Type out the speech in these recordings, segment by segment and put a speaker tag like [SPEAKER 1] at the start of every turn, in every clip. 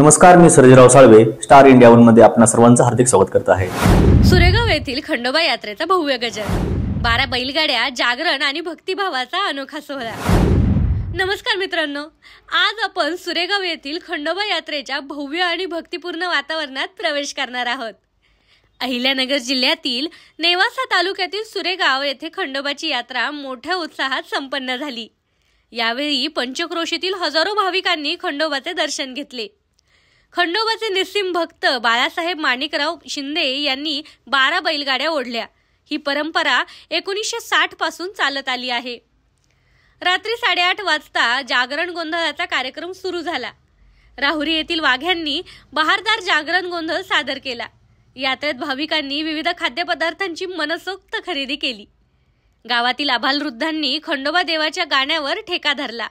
[SPEAKER 1] नमस्कार, मी Sarjerao Salve Star India One मध्ये आपणा सर्वांचं हार्दिक स्वागत करत आहे।
[SPEAKER 2] सुरेगाव येथील खंडोबा यात्रेचा भव्य गजर, 12 बैलगाड्या, जागरण आणि भक्तिभावाचा अनोखा सोहळा। नमस्कार मित्रांनो, आज आपण सुरेगाव येथील खंडोबा यात्रेच्या भव्य आणि भक्तिपूर्ण वातावरणात प्रवेश करणार आहोत। अहिल्यानगर जिल्ह्यातील नेवासा तालुक्यातील सुरेगाव येथे खंडोबाची यात्रा मोठ्या उत्साहात संपन्न झाली। यावेळी पंचक्रोशीतील हजारो भाविकांनी खंडोबाचे दर्शन घेतले। खंडोबाचे निस्सीम भक्त बाळासाहेब माणिकराव शिंदे यांनी 12 बैलगाड्या ओढल्या। ही परंपरा 1960 पासून चालत आली आहे। रात्री 8:30 वाजता जागरण गोंधळाचा कार्यक्रम सुरू झाला। राहुरी येथील वाघ्यांनी बहारदार जागरण गोंधळ सादर केला। यात्रेत भाविकांनी विविध खाद्यपदार्थांची मनसोक्त खरेदी केली। गावातील आबालवृद्धांनी खंडोबा देवाच्या गाण्यावर ठेका धरला।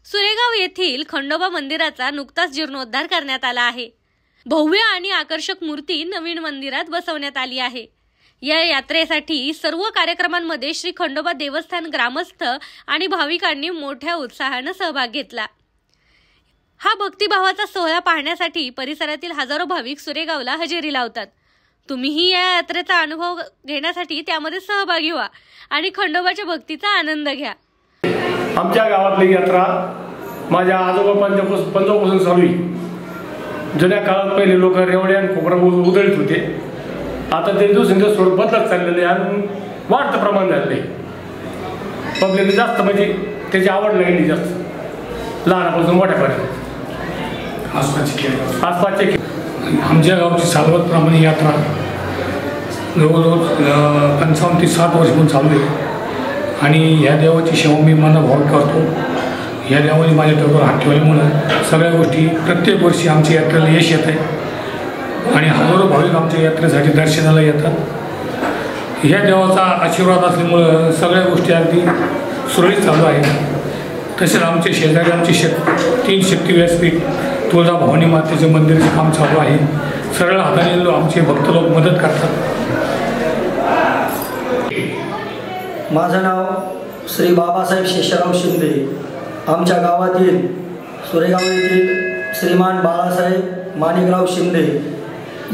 [SPEAKER 2] सुरेगाव येथील खंडोबा मंदिराचा नुकताच जीर्णोद्धार करण्यात आला आहे। भव्य आणि आकर्षक मूर्ती नवीन मंदिरात बसवण्यात आली आहे। या यात्रेसाठी सर्व कार्यक्रमांमध्ये श्री खंडोबा देवस्थान ग्रामस्थ आणि भाविकांनी मोठ्या उत्साहाने सहभाग घेतला। हा भक्तिभावाचा सोहळा पाहण्यासाठी परिसरातील हजारो भाविक सुरेगावला हजेरी लावतात। तुम्हीही या यात्रेचा अनुभव घेण्यासाठी त्यामध्ये सहभागी व्हा आणि खंडोबाच्या भक्तीचा आनंद घ्या।
[SPEAKER 3] आमच्या गावातली यात्रा माझ्या आजोबापासून चालू आहे। जुन्या काळात पहिले लोक रेवड्या आणि खोबरा उधळीत होते। आता ते दिवसेंदिवस थोडं बदलत चाललेलं आहे आणि वाढतं प्रमाण झालेलं आहे। पब्लिक जास्त म्हणजे त्याची आवड लागली जास्त, लहानापासून मोठ्यापर्यंत। आसपासचे
[SPEAKER 4] आमच्या गावची सालवतप्रमाणे यात्रा जवळजवळ 55 ते 60 वर्षांपासून चालू आहे आणि ह्या देवाची सेवा मी मनभाव करतो। ह्या देवाने माझ्या डोक्यावर हात ठेवल्यामुळं सगळ्या गोष्टी प्रत्येक वर्षी आमच्या यात्रेला यश येत आहे आणि हजारो भाविक आमच्या यात्रेसाठी दर्शनाला येतात। ह्या देवाचा आशीर्वाद असल्यामुळं सगळ्या गोष्टी अगदी सुरळीत चालू आहेत। तसेच आमचे शेजारी आमची 3 शक्ती व्यासपीठ तुळजा भवानी मातेचे मंदिराचे काम चालू आहे। सरळ हाताने आमचे भक्त लोक मदत करतात।
[SPEAKER 5] माझं नाव श्री बाबासाहेब शेषराव शिंदे। आमच्या गावातील सुरेगाव येथील श्रीमान बाळासाहेब माणिकराव शिंदे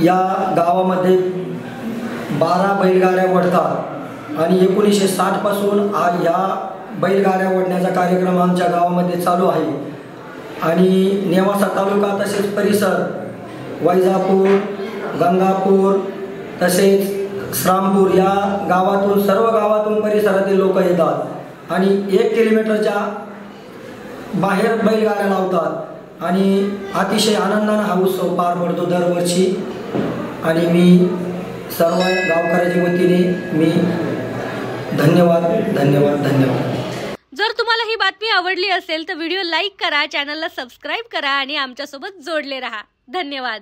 [SPEAKER 5] या गावामध्ये 12 बैलगाड्या ओढतात आणि 1960 पासून या बैलगाड्या ओढण्याचा कार्यक्रम आमच्या गावामध्ये चालू आहे। आणि नेवासा तालुका तसेच परिसर वैजापूर, गंगापूर तसेच श्रामपूर या गावातून सर्व गावातून परिसरातील लोक येतात आणि 1 किलोमीटरच्या बाहेर बैलगाड्या लावतात आणि अतिशय आनंदाने हा उत्सव पार पडतो दरवर्षी। आणि मी सर्व गावकऱ्याच्या वतीने मी धन्यवाद।
[SPEAKER 2] जर तुम्हाला ही बातमी आवडली असेल तर व्हिडिओ लाईक करा, चॅनलला सबस्क्राईब करा आणि आमच्यासोबत जोडले रहा। धन्यवाद।